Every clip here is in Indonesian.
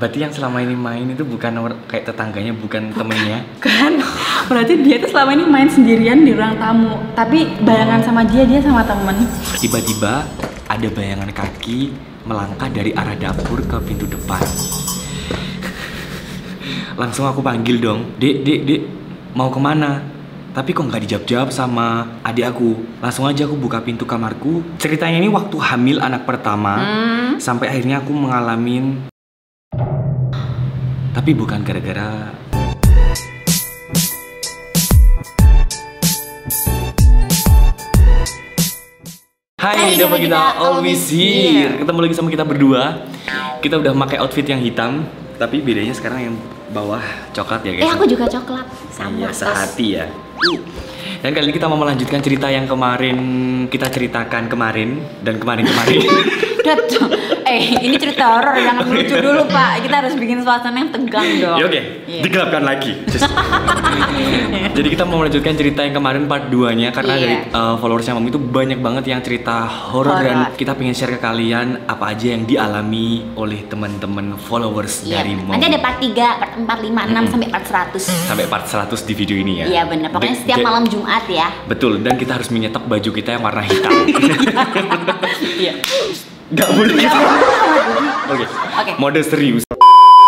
Berarti yang selama ini main itu bukan kayak tetangganya, bukan temennya? Kan, berarti dia tuh selama ini main sendirian di ruang tamu. Tapi bayangan sama dia sama temen. Tiba-tiba ada bayangan kaki melangkah dari arah dapur ke pintu depan. Langsung aku panggil dong, Dek, mau kemana? Tapi kok nggak dijawab sama adik aku. Langsung aja aku buka pintu kamarku. Ceritanya ini waktu hamil anak pertama, sampai akhirnya aku mengalami. Tapi bukan gara-gara. Hai, udah kita always here. Ketemu lagi sama kita berdua. Kita udah pakai outfit yang hitam, tapi bedanya sekarang yang bawah coklat ya guys. Aku juga coklat sama. Iya, sehati ya. Dan kali ini kita mau melanjutkan cerita yang kemarin kita ceritakan kemarin dan kemarin-kemarin. Ini cerita horor, jangan lucu dulu Pak. Kita harus bikin suasana yang tegang dong. Ya oke, digelapkan lagi. Jadi kita mau melanjutkan cerita yang kemarin part 2-nya karena dari followersnya Mom itu banyak banget yang cerita horor dan kita pengen share ke kalian apa aja yang dialami oleh teman-teman followers dari Mom. Nanti ada part 3, part 4, 5, 6 sampai part 100. Sampai part 100 di video ini ya. Iya benar, pokoknya setiap malam Jumat ya. Betul, dan kita harus menyetok baju kita yang warna hitam. Iya. Gak boleh. Oke. Mode serius.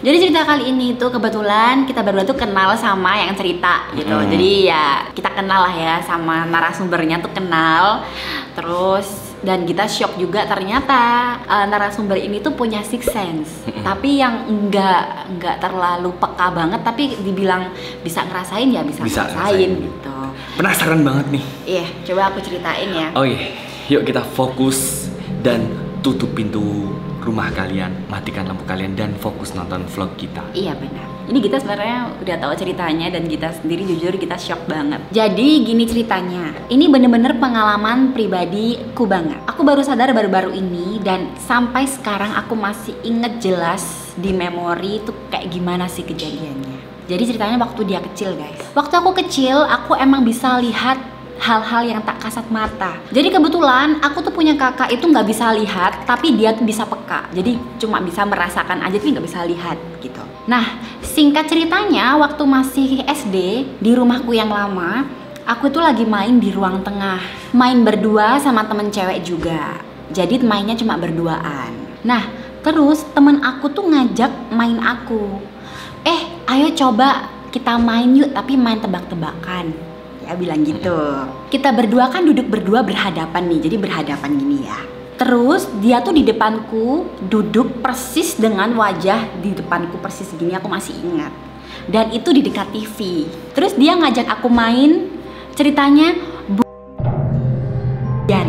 Jadi cerita kali ini tuh kebetulan kita berdua tuh kenal sama yang cerita gitu. Jadi ya kita kenal lah ya sama narasumbernya tuh kenal. Terus dan kita shock juga ternyata narasumber ini tuh punya sixth sense. Tapi yang enggak terlalu peka banget, tapi dibilang bisa ngerasain ya bisa ngerasain gitu. Penasaran banget nih. Iya, coba aku ceritain ya. Oke, yuk kita fokus dan tutup pintu rumah kalian, matikan lampu kalian dan fokus nonton vlog kita. Iya benar. Ini kita sebenarnya udah tahu ceritanya dan kita sendiri jujur kita shock banget. Jadi gini ceritanya. Ini bener-bener pengalaman pribadiku banget. Aku baru sadar baru-baru ini dan sampai sekarang aku masih inget jelas di memori itu kayak gimana sih kejadiannya. Jadi ceritanya waktu dia kecil guys. Waktu aku kecil aku emang bisa lihat hal-hal yang tak kasat mata. Jadi kebetulan aku tuh punya kakak itu nggak bisa lihat, tapi dia tuh bisa peka. Jadi cuma bisa merasakan aja, tapi nggak bisa lihat gitu. Nah, singkat ceritanya, waktu masih SD di rumahku yang lama, aku tuh lagi main di ruang tengah, main berdua sama temen cewek juga. Jadi mainnya cuma berduaan. Nah, terus temen aku tuh ngajak main aku. Ayo coba kita main yuk, tapi main tebak-tebakan. Ya bilang gitu. Kita berdua kan duduk berdua berhadapan nih, jadi berhadapan gini ya. Terus dia tuh di depanku duduk persis dengan wajah di depanku persis gini, aku masih ingat. Dan itu di dekat TV. Terus dia ngajak aku main, ceritanya Dan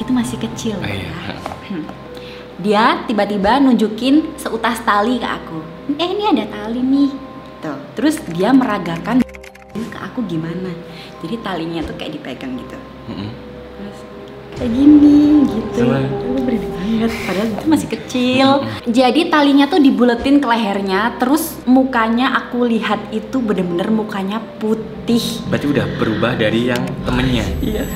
itu masih kecil ya. Dia tiba-tiba nunjukin seutas tali ke aku. Ini ada tali nih. Tuh. Terus dia meragakan ke aku gimana, jadi talinya tuh kayak dipegang gitu, terus kayak gini gitu, aku berani banget, padahal itu masih kecil. Jadi talinya tuh dibuletin ke lehernya, terus mukanya aku lihat itu bener-bener mukanya putih. Berarti udah berubah dari yang temennya. Iya.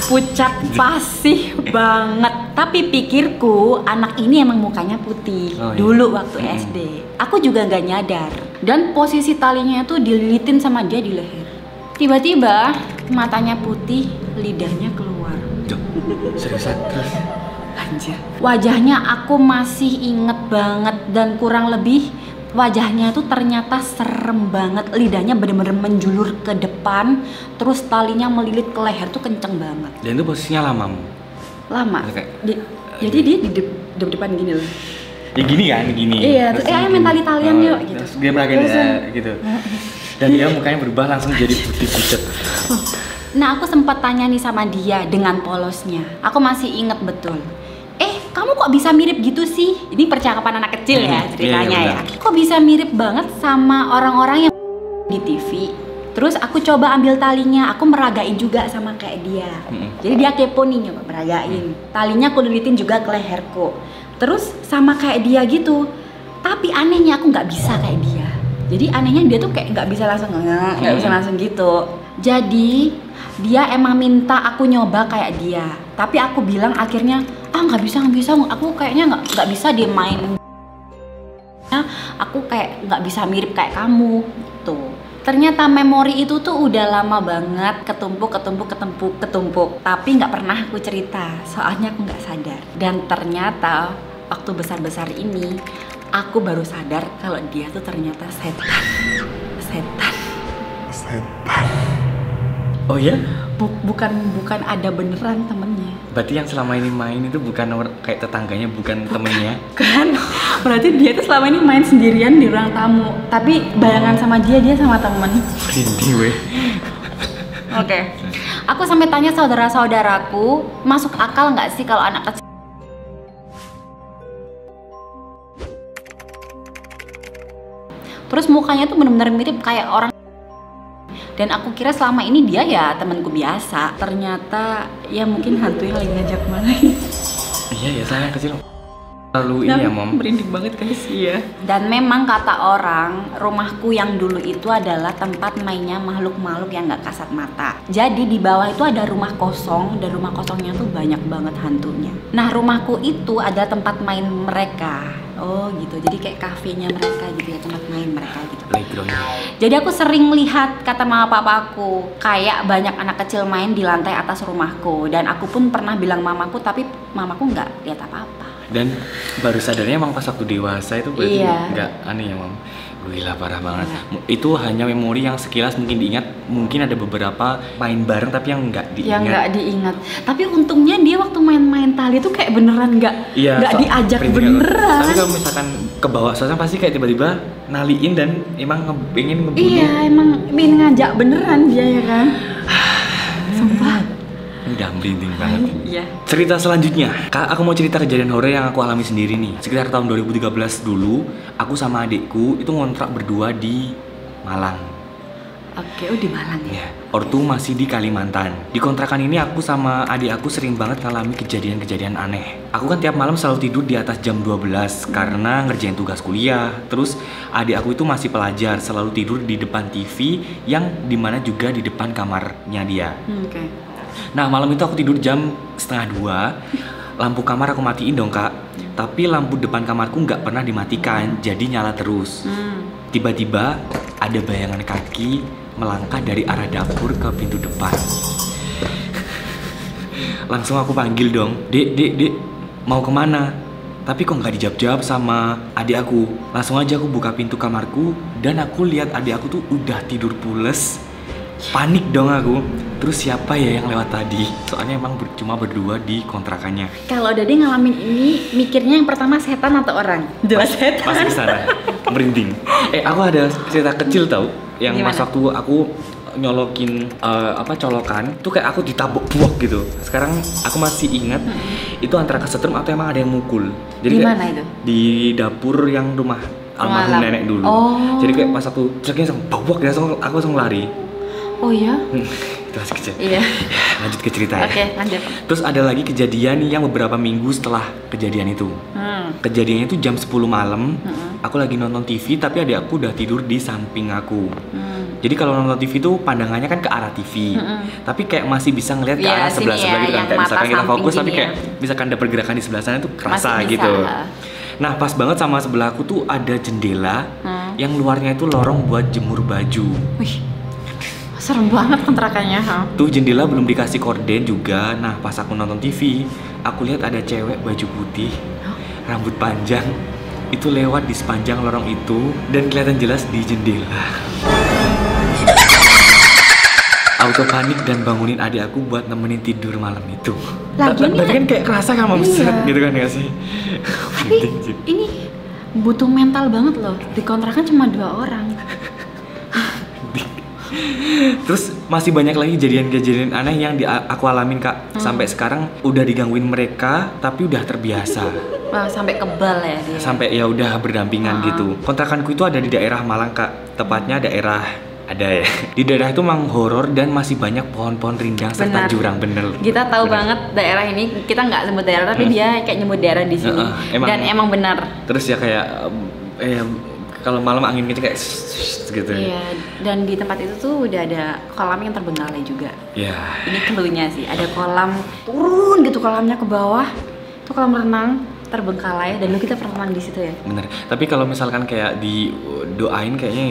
Pucat pasih banget. Tapi pikirku anak ini emang mukanya putih dulu waktu SD. Aku juga nggak nyadar. Dan posisi talinya tuh dililitin sama dia di leher. Tiba-tiba matanya putih, lidahnya keluar. Seriusan? Terus? Anjir. Wajahnya aku masih inget banget dan kurang lebih wajahnya tuh ternyata serem banget. Lidahnya bener-bener menjulur ke depan, terus talinya melilit ke leher tuh kenceng banget. Dan itu posisinya lama? Lama. Jadi dia di depan gini loh. Ya gini kan, gini. Iya, terus ayo main tali-talian yuk gitu. Terus dia meragain gitu. Dan dia mukanya berubah langsung jadi putih pucat. Nah, aku sempat tanya nih sama dia dengan polosnya. Aku masih inget betul. Kamu kok bisa mirip gitu sih? Ini percakapan anak kecil ya ceritanya ya. Kok bisa mirip banget sama orang-orang yang di TV? Terus aku coba ambil talinya, aku meragain juga sama kayak dia. Jadi dia kepo nih nyoba meragain. Talinya aku lilitin juga ke leherku. Terus sama kayak dia gitu. Tapi anehnya aku nggak bisa kayak dia. Jadi anehnya dia tuh kayak nggak bisa langsung gitu. Jadi dia emang minta aku nyoba kayak dia. Tapi aku bilang akhirnya nggak bisa, aku kayaknya nggak bisa dia main aku kayak nggak bisa mirip kayak kamu gitu. Ternyata memori itu tuh udah lama banget ketumpuk, tapi nggak pernah aku cerita, soalnya aku nggak sadar. Dan ternyata waktu besar-besar ini aku baru sadar kalau dia tuh ternyata setan. Oh ya? Bukan ada beneran temennya. Berarti yang selama ini main itu bukan kayak tetangganya, bukan temennya? Kan, berarti dia tuh selama ini main sendirian di ruang tamu. Tapi bayangan sama dia sama temen. Merinding weh. Oke. Aku sampai tanya saudara-saudaraku, masuk akal nggak sih kalau anak kecil terus mukanya tuh benar-benar mirip kayak orang. Dan aku kira selama ini dia ya temanku biasa. Ternyata ya mungkin hantu yang lagi ngajak main. Iya ya, saya kecil lalu ini ya Mom. Merinding banget guys. Iya. Dan memang kata orang, rumahku yang dulu itu adalah tempat mainnya makhluk-makhluk yang nggak kasat mata. Jadi di bawah itu ada rumah kosong, dan rumah kosongnya tuh banyak banget hantunya. Nah rumahku itu ada tempat main mereka. Oh gitu, jadi kayak kafenya mereka gitu ya, tempat main mereka gitu. Playgroundnya. Jadi aku sering lihat, kata mama papaku, kayak banyak anak kecil main di lantai atas rumahku. Dan aku pun pernah bilang mamaku, tapi mamaku nggak lihat apa-apa. Dan baru sadarnya emang pas waktu dewasa itu berarti Iya. nggak aneh ya Mom. Gila parah banget. Itu hanya memori yang sekilas mungkin diingat. Mungkin ada beberapa main bareng tapi yang nggak diingat. Yang nggak diingat. Tapi untungnya dia waktu main-main tali itu kayak beneran nggak diajak beneran. Tapi kalau misalkan ke bawah soalnya pasti kayak tiba-tiba naliin dan emang pengen ngebunuh. Iya, emang pengen ngajak beneran dia ya kan. Sumpah. Udah merinding banget. Iya. Cerita selanjutnya, Kak, aku mau cerita kejadian horor yang aku alami sendiri nih. Sekitar tahun 2013 dulu, aku sama adikku itu ngontrak berdua di Malang. Oke, di Malang ya. Ortu masih di Kalimantan. Di kontrakan ini aku sama adik aku sering banget ngalami kejadian-kejadian aneh. Aku kan tiap malam selalu tidur di atas jam 12 karena ngerjain tugas kuliah. Terus adik aku itu masih pelajar, selalu tidur di depan TV yang dimana juga di depan kamarnya dia. Oke. Nah malam itu aku tidur jam 1:30. Lampu kamar aku matiin dong Kak. Tapi lampu depan kamarku nggak pernah dimatikan, jadi nyala terus. Tiba-tiba ada bayangan kaki melangkah dari arah dapur ke pintu depan. Langsung aku panggil dong, Dek, mau kemana? Tapi kok nggak dijawab-jawab sama adik aku. Langsung aja aku buka pintu kamarku dan aku lihat adik aku tuh udah tidur pules. Panik dong aku. Terus siapa ya yang lewat tadi? Soalnya emang cuma berdua di kontrakannya. Kalau Dede ngalamin ini, mikirnya yang pertama setan atau orang? Jelas setan. Pasti kesana, merinding. Aku ada cerita kecil tau. Yang Gimana? pas waktu aku nyolokin colokan, tuh kayak aku ditabok buak gitu. Sekarang aku masih ingat itu antara kesetrum atau emang ada yang mukul. Jadi Di kayak mana itu? di dapur yang rumah almarhum Malam. nenek dulu. Oh. Jadi kayak pas aku ceritanya langsung buak, aku langsung lari. Oh ya? Itu masih kecil. Iya. Lanjut ke cerita ya. Oke, lanjut. Terus ada lagi kejadian yang beberapa minggu setelah kejadian itu. Kejadiannya itu jam 10 malam. Aku lagi nonton TV tapi adik aku udah tidur di samping aku. Jadi kalau nonton TV itu pandangannya kan ke arah TV. Tapi kayak masih bisa ngeliat ke Iya, arah sini sebelah-sebelah ya, gitu kan. yang Kayak misalkan mata kita samping fokus tapi gini kayak misalkan ada pergerakan di sebelah sana tuh kerasa Masih bisa. gitu. Nah pas banget sama sebelah aku tuh ada jendela yang luarnya itu lorong buat jemur baju. Wih, serem banget kontrakannya. Tuh jendela belum dikasih korden juga. Nah pas aku nonton TV, aku lihat ada cewek baju putih, rambut panjang, itu lewat di sepanjang lorong itu dan kelihatan jelas di jendela. Auto panik dan bangunin adik aku buat nemenin tidur malam itu. Lagian Berarti kan kayak kerasa kan mau Iya. gitu kan ya sih. Tapi ini butuh mental banget loh. Di kontrakan cuma 2 orang. Terus masih banyak lagi kejadian-kejadian aneh yang aku alamin Kak. Sampai sekarang udah digangguin mereka tapi udah terbiasa. Wah, sampai kebal ya dia. Sampai ya udah berdampingan gitu. Kontrakanku itu ada di daerah Malang Kak. Tepatnya daerah ada ya. Di daerah itu memang horor dan masih banyak pohon-pohon rindang serta Benar. jurang bener. Kita tahu Bener. banget daerah ini, kita nggak sebut daerah tapi dia kayak nyebut daerah di sini. Dan emang benar. Terus ya kayak kalau malam angin gitu kayak gitu. Iya, dan di tempat itu tuh udah ada kolam yang terbengkalai juga. Ya. Ini cluenya sih, ada kolam turun gitu kolamnya ke bawah. Itu kolam renang. terbengkalai dan dulu kita pernah di situ ya. Bener. Tapi kalau misalkan kayak didoain kayaknya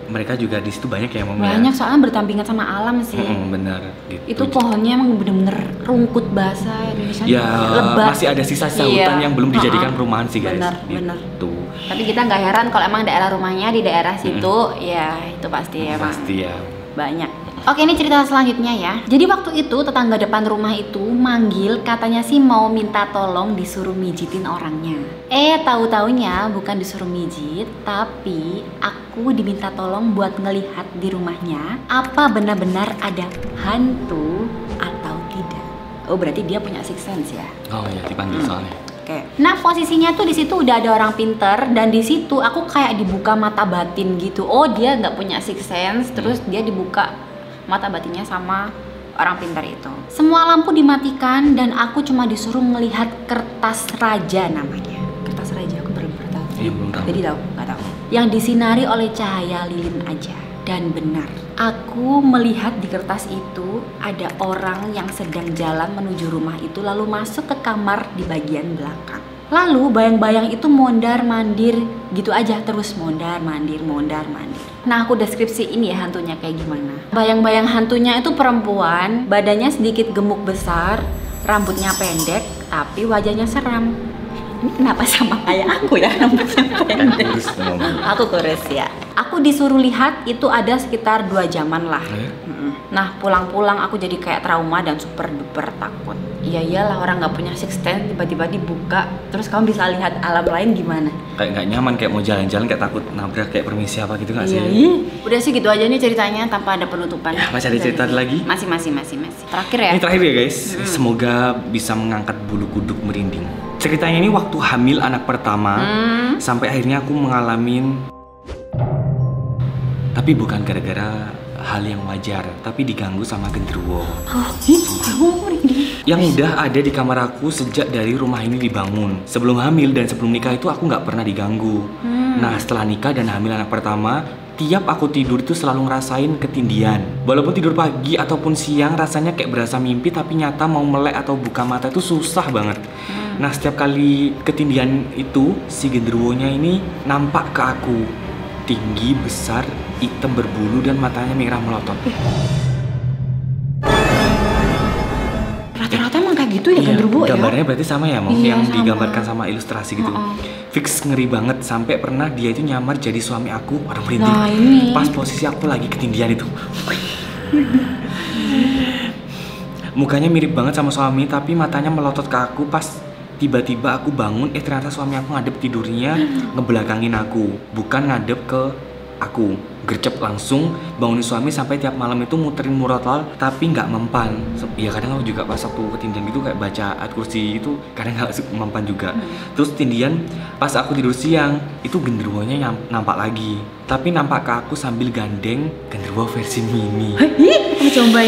mereka juga di situ banyak ya Mom. Banyak soalnya berdampingan sama alam sih. Bener. Gitu. Itu pohonnya emang bener-bener rungkut basah Indonesia. Ya lebat. masih ada sisa-sisa hutan yang belum dijadikan perumahan sih guys. Bener. Gitu. Tapi kita nggak heran kalau emang daerah rumahnya di daerah situ, ya itu pasti ya Pasti ya. banyak. Oke, ini cerita selanjutnya ya. Jadi waktu itu tetangga depan rumah itu manggil, katanya sih mau minta tolong disuruh mijitin orangnya. Tahu-taunya bukan disuruh mijit, tapi aku diminta tolong buat ngelihat di rumahnya apa benar-benar ada hantu atau tidak. Oh, berarti dia punya sixth sense ya? Oh ya, dipanggil soalnya. Oke. Nah, posisinya tuh di situ udah ada orang pinter dan di situ aku kayak dibuka mata batin gitu. Oh, dia nggak punya sixth sense, terus dia dibuka mata batinnya sama orang pintar itu. Semua lampu dimatikan dan aku cuma disuruh melihat kertas raja namanya. Kertas raja aku baru tahu. Iya, belum tahu. Jadi nggak tahu. Yang disinari oleh cahaya lilin aja. Dan benar, aku melihat di kertas itu ada orang yang sedang jalan menuju rumah itu lalu masuk ke kamar di bagian belakang. Lalu bayang-bayang itu mondar-mandir gitu aja, terus mondar-mandir. Nah, aku deskripsi ini ya hantunya kayak gimana. Bayang-bayang hantunya itu perempuan, badannya sedikit gemuk besar, rambutnya pendek, tapi wajahnya seram. Ini kenapa sama kayak aku ya, rambutnya pendek? Aku kurus ya. Aku disuruh lihat itu ada sekitar 2 jaman lah. Nah, pulang-pulang aku jadi kayak trauma dan super duper takut. Iya iyalah, orang nggak punya sixth sense tiba-tiba dibuka, terus kamu bisa lihat alam lain gimana? Kayak nggak nyaman, kayak mau jalan-jalan kayak takut nabrak, kayak permisi apa gitu nggak sih? Iya. Udah sih gitu aja nih ceritanya tanpa ada penutupan. Ya, masih ada cerita lagi? Masih. Terakhir ya? Ini terakhir ya guys, semoga bisa mengangkat bulu kuduk merinding. Ceritanya ini waktu hamil anak pertama, sampai akhirnya aku mengalami, tapi bukan gara-gara hal yang wajar, tapi diganggu sama genderuwo. Yang udah ada di kamar aku sejak dari rumah ini dibangun. Sebelum hamil dan sebelum nikah itu aku nggak pernah diganggu. Nah, setelah nikah dan hamil anak pertama, tiap aku tidur itu selalu ngerasain ketindian. Walaupun tidur pagi ataupun siang, rasanya kayak berasa mimpi, tapi nyata mau melek atau buka mata itu susah banget. Nah, setiap kali ketindian itu, si genderuwonya ini nampak ke aku. Tinggi, besar, hitam berbulu, dan matanya merah melotot. Rata-rata emang kayak gitu ya genderuwo ya? Gambarnya berarti sama ya, Mom? Iya, yang sama. digambarkan sama ilustrasi gitu. Fix ngeri banget, sampai pernah dia itu nyamar jadi suami aku. Aduh, merinding. Nah, ini. Pas posisi aku lagi ketindian itu. Mukanya mirip banget sama suami, tapi matanya melotot ke aku. Pas tiba-tiba aku bangun, ternyata suami aku ngadep tidurnya ngebelakangin aku, bukan ngadep ke aku. Gercep langsung bangunin suami, sampai tiap malam itu muterin murotal tapi nggak mempan. Ya kadang aku juga pas waktu ketindian gitu kayak baca ayat kursi itu kadang nggak mempan juga. Terus tindian pas aku tidur siang itu genderuwonya nampak lagi, tapi nampak ke aku sambil gandeng genderuwo versi mini. Coba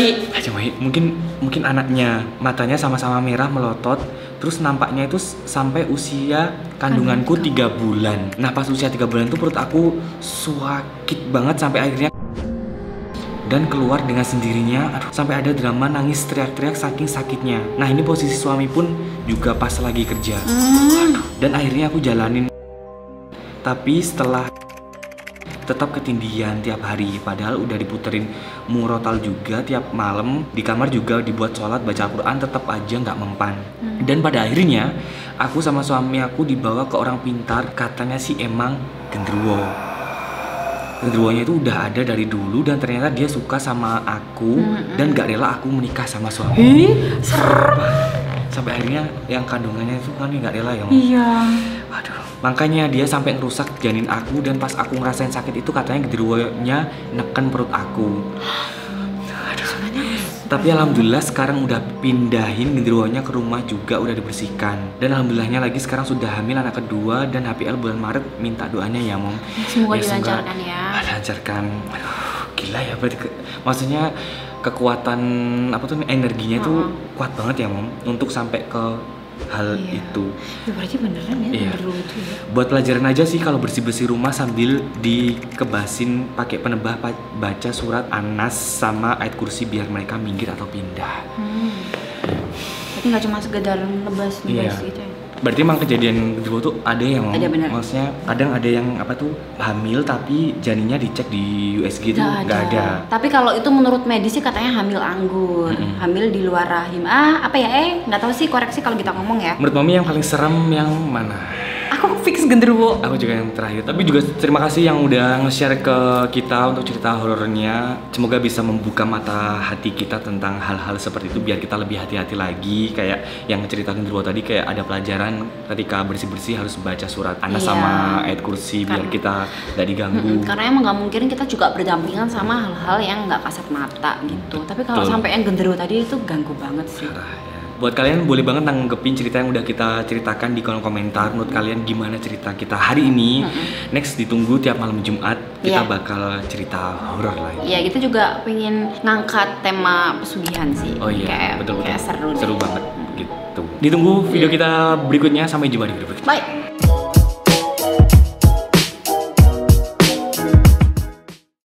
mungkin anaknya, matanya sama-sama merah melotot. Terus nampaknya itu sampai usia kandunganku 3 bulan. Nah, pas usia 3 bulan itu perut aku sakit banget sampai akhirnya dan keluar dengan sendirinya. Aduh, sampai ada drama nangis teriak-teriak saking sakitnya. Nah, ini posisi suami pun juga pas lagi kerja. Aduh, dan akhirnya aku jalanin. Tapi setelah tetap ketindian tiap hari, padahal udah diputerin murotal juga tiap malam, di kamar juga dibuat sholat baca Al-Quran, tetap aja nggak mempan. Dan pada akhirnya aku sama suami aku dibawa ke orang pintar, katanya sih emang genderuwo. Genderuwonya itu udah ada dari dulu dan ternyata dia suka sama aku dan gak rela aku menikah sama suami. Serem. Sampai akhirnya yang kandungannya itu kan gak rela ya, Mom? Iya. Aduh, makanya dia sampai ngerusak janin aku, dan pas aku ngerasain sakit itu katanya genderuwonya neken perut aku. Aduh. Tapi alhamdulillah sekarang udah pindahin genderuwonya ke rumah juga, udah dibersihkan. Dan alhamdulillahnya lagi sekarang sudah hamil anak kedua dan HPL bulan Maret. Minta doanya ya, Mom. Semoga dilancarkan ya. Dilancarkan. Aduh, gila ya berarti maksudnya kekuatan energinya tuh kuat banget ya, Mom, untuk sampai ke hal itu. Ya, berarti beneran ya genderuwo itu ya. Buat pelajaran aja sih kalau bersih-bersih rumah sambil dikebasin pakai penebah, baca surat Anas sama ayat kursi biar mereka minggir atau pindah. Tapi nggak cuma sekedar ngebas gitu ya. Berarti emang kejadian genderuwo tuh ada yang Ada, bener. maksudnya kadang ada yang apa tuh hamil tapi janinnya dicek di USG tuh nggak ada. Tapi kalau itu menurut medis sih katanya hamil anggur, hamil di luar rahim. Apa ya? Nggak tahu sih, koreksi kalau kita ngomong ya. Menurut Mami yang paling serem yang mana? Aku fix genderuwo. Aku juga yang terakhir. Tapi juga terima kasih yang udah nge-share ke kita untuk cerita horornya. Semoga bisa membuka mata hati kita tentang hal-hal seperti itu biar kita lebih hati-hati lagi. Kayak yang cerita genderuwo tadi, kayak ada pelajaran ketika bersih-bersih harus baca surat Anas Iya. sama ayat kursi biar kita tidak diganggu. Karena emang nggak mungkin kita juga berdampingan sama hal-hal yang nggak kasat mata gitu. Tapi kalau Betul. sampai yang genderuwo tadi itu ganggu banget sih. Parah, ya. Buat kalian boleh banget nanggepin cerita yang udah kita ceritakan di kolom komentar. Menurut kalian gimana cerita kita hari ini? Next ditunggu tiap malam Jumat kita Iya. bakal cerita horor lagi. Ya kita juga pengen ngangkat tema pesugihan sih. Oh iya, Kayak betul-betul. kayak seru deh. Seru banget gitu. Ditunggu video kita berikutnya, sampai jumpa di video berikutnya. Bye.